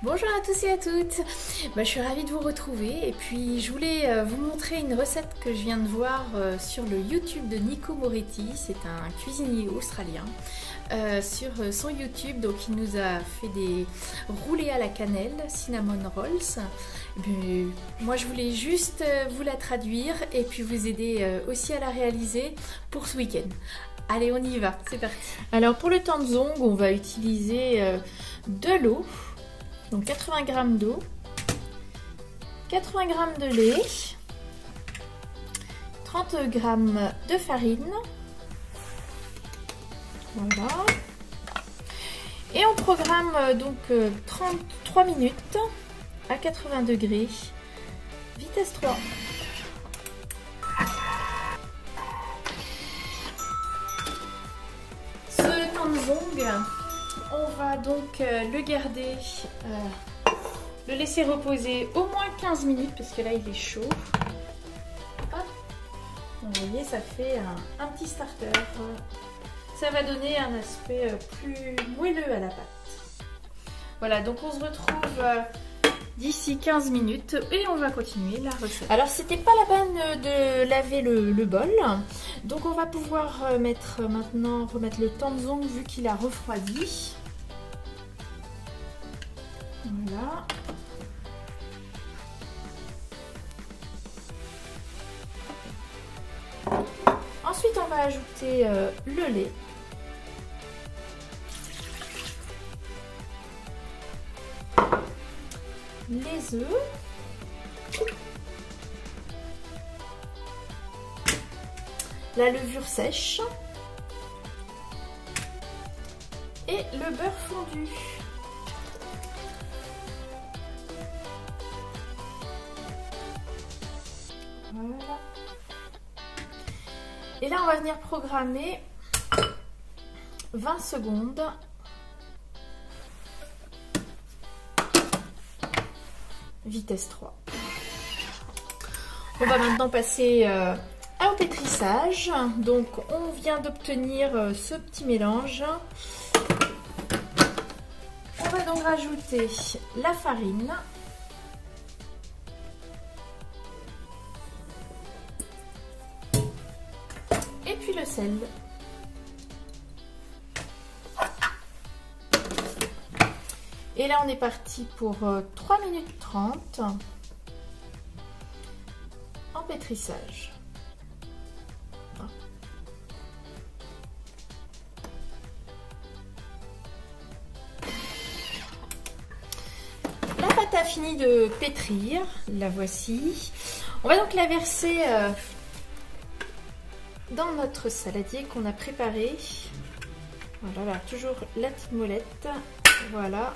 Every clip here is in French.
Bonjour à tous et à toutes. Je suis ravie de vous retrouver et puis je voulais vous montrer une recette que je viens de voir sur le YouTube de Nico Moretti. C'est un cuisinier australien. Sur son YouTube, donc il nous a fait des roulés à la cannelle, cinnamon rolls. Et moi je voulais juste vous la traduire et puis vous aider aussi à la réaliser pour ce week-end. Allez, on y va, c'est parti. Alors pour le tanzong, on va utiliser de l'eau, donc 80 g d'eau, 80 g de lait, 30 g de farine. Voilà. Et on programme donc 33 minutes à 80 degrés, vitesse 3. Ce tanzong, on va donc le garder, le laisser reposer au moins 15 minutes parce que là il est chaud. Hop. Vous voyez, ça fait un petit starter. Ça va donner un aspect plus moelleux à la pâte. Voilà, donc on se retrouve d'ici 15 minutes et on va continuer la recette. Alors c'était pas la peine de laver le bol, donc on va pouvoir remettre le tanzong vu qu'il a refroidi. Voilà. Ensuite on va ajouter le lait. Les œufs, la levure sèche et le beurre fondu. Voilà. Et là on va venir programmer 20 secondes. Vitesse 3. On va maintenant passer au pétrissage. Donc on vient d'obtenir ce petit mélange. On va donc rajouter la farine. Et puis le sel. Et là on est parti pour 3 minutes 30 en pétrissage. La pâte a fini de pétrir, la voici. On va donc la verser dans notre saladier qu'on a préparé. Voilà, là, toujours la petite molette. Voilà.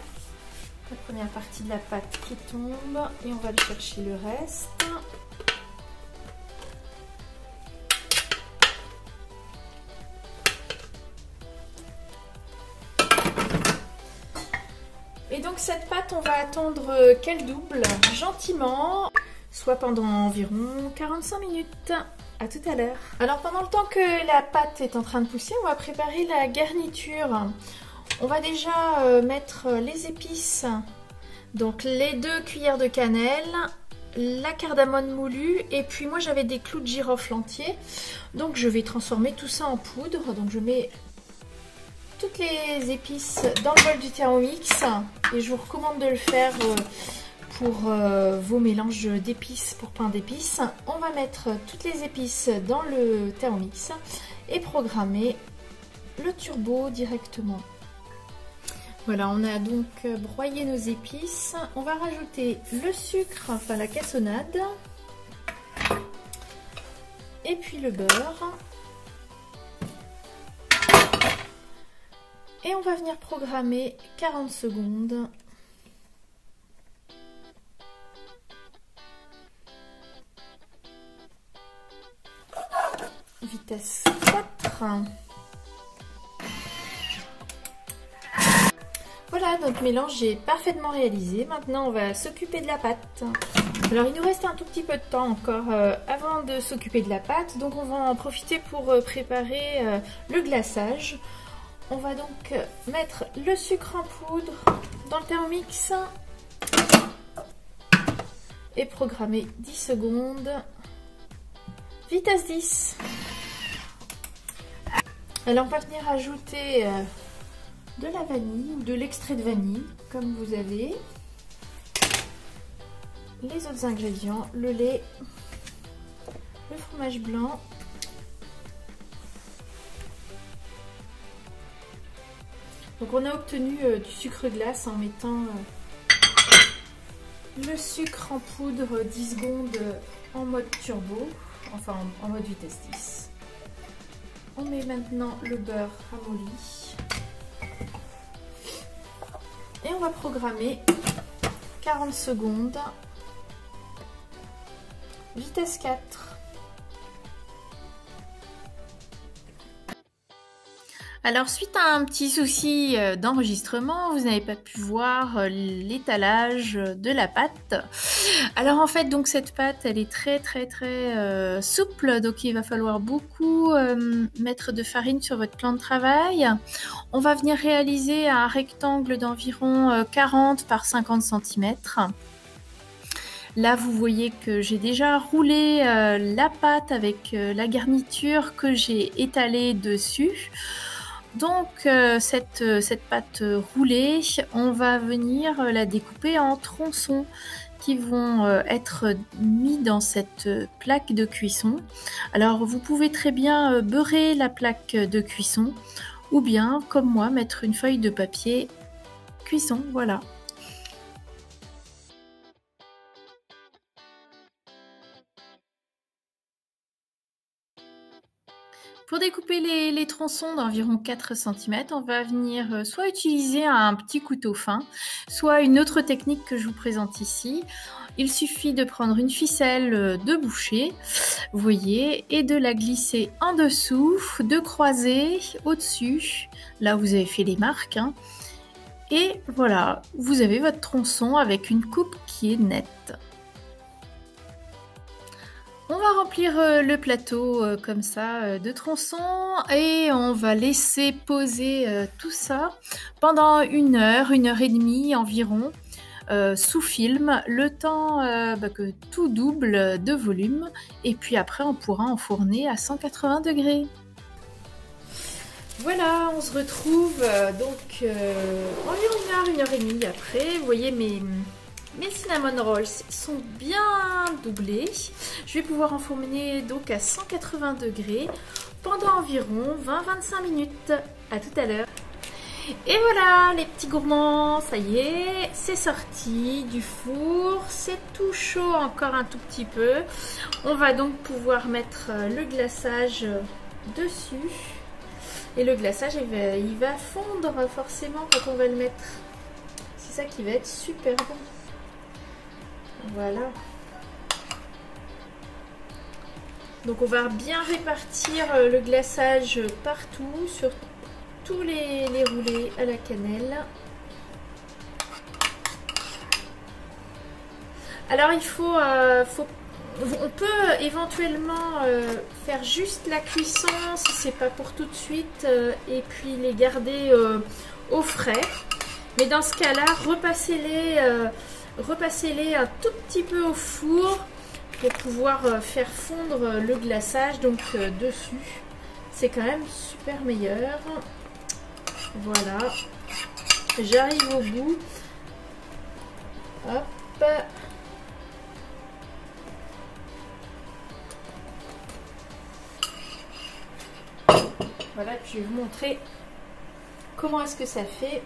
La première partie de la pâte qui tombe et on va aller chercher le reste. Et donc cette pâte, on va attendre qu'elle double gentiment, soit pendant environ 45 minutes. À tout à l'heure. Alors pendant le temps que la pâte est en train de pousser, on va préparer la garniture. On va déjà mettre les épices, donc les 2 cuillères de cannelle, la cardamome moulue et puis moi j'avais des clous de girofle entiers, donc je vais transformer tout ça en poudre. Donc je mets toutes les épices dans le bol du Thermomix et je vous recommande de le faire pour vos mélanges d'épices pour pain d'épices. On va mettre toutes les épices dans le Thermomix et programmer le turbo directement. Voilà, on a donc broyé nos épices. On va rajouter le sucre, enfin la cassonade. Et puis le beurre. Et on va venir programmer 40 secondes. Vitesse 4. Voilà, notre mélange est parfaitement réalisé. Maintenant, on va s'occuper de la pâte. Alors, il nous reste un tout petit peu de temps encore avant de s'occuper de la pâte. Donc, on va en profiter pour préparer le glaçage. On va donc mettre le sucre en poudre dans le Thermomix. et programmer 10 secondes. Vitesse 10. Alors on va venir ajouter de la vanille ou de l'extrait de vanille, comme vous avez. Les autres ingrédients, le lait, le fromage blanc. Donc on a obtenu du sucre glace en mettant le sucre en poudre 10 secondes en mode turbo, enfin en mode vitesse 10. On met maintenant le beurre ramolli. Et on va programmer 40 secondes. Vitesse 4. Alors suite à un petit souci d'enregistrement, vous n'avez pas pu voir l'étalage de la pâte. Alors en fait donc cette pâte elle est très souple, donc il va falloir beaucoup mettre de farine sur votre plan de travail. On va venir réaliser un rectangle d'environ 40 par 50 cm. Là, vous voyez que j'ai déjà roulé la pâte avec la garniture que j'ai étalée dessus. Donc, cette pâte roulée, on va venir la découper en tronçons qui vont être mis dans cette plaque de cuisson. Alors, vous pouvez très bien beurrer la plaque de cuisson ou bien, comme moi, mettre une feuille de papier cuisson, voilà. Pour découper les tronçons d'environ 4 cm, on va venir soit utiliser un petit couteau fin, soit une autre technique que je vous présente ici. Il suffit de prendre une ficelle de boucher, vous voyez, et de la glisser en dessous, de croiser au-dessus, là où vous avez fait les marques. Et voilà, vous avez votre tronçon avec une coupe qui est nette. On va remplir le plateau comme ça de tronçons et on va laisser poser tout ça pendant 1 heure, 1 heure et demie environ sous film, le temps que tout double de volume et puis après on pourra enfourner à 180 degrés. Voilà, on se retrouve donc environ 1 heure et demie après. Vous voyez mes cinnamon rolls sont bien doublés. Je vais pouvoir enfourner donc à 180 degrés pendant environ 20-25 minutes. À tout à l'heure. Et voilà les petits gourmands, ça y est, c'est sorti du four. C'est tout chaud encore un tout petit peu. On va donc pouvoir mettre le glaçage dessus. Et le glaçage, il va fondre forcément quand on va le mettre. C'est ça qui va être super bon. Voilà. Donc on va bien répartir le glaçage partout, sur tous les roulés à la cannelle. Alors il faut on peut éventuellement faire juste la cuisson si c'est pas pour tout de suite et puis les garder au frais. Mais dans ce cas-là, repassez-les un tout petit peu au four pour pouvoir faire fondre le glaçage donc dessus. C'est quand même super meilleur. Voilà. J'arrive au bout. Hop. Voilà, puis je vais vous montrer comment est-ce que ça fait.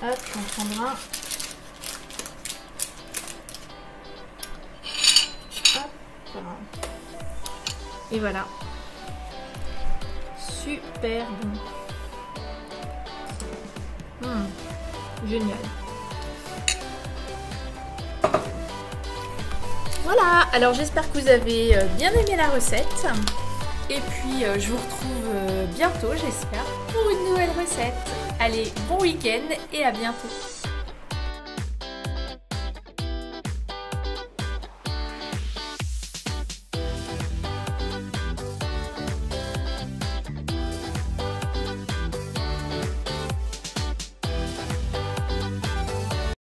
Hop, on prendra. Hop, voilà. Et voilà. Super bon. Génial. Voilà, alors j'espère que vous avez bien aimé la recette. Et puis je vous retrouve bientôt, j'espère, pour une nouvelle recette. Allez, bon week-end et à bientôt.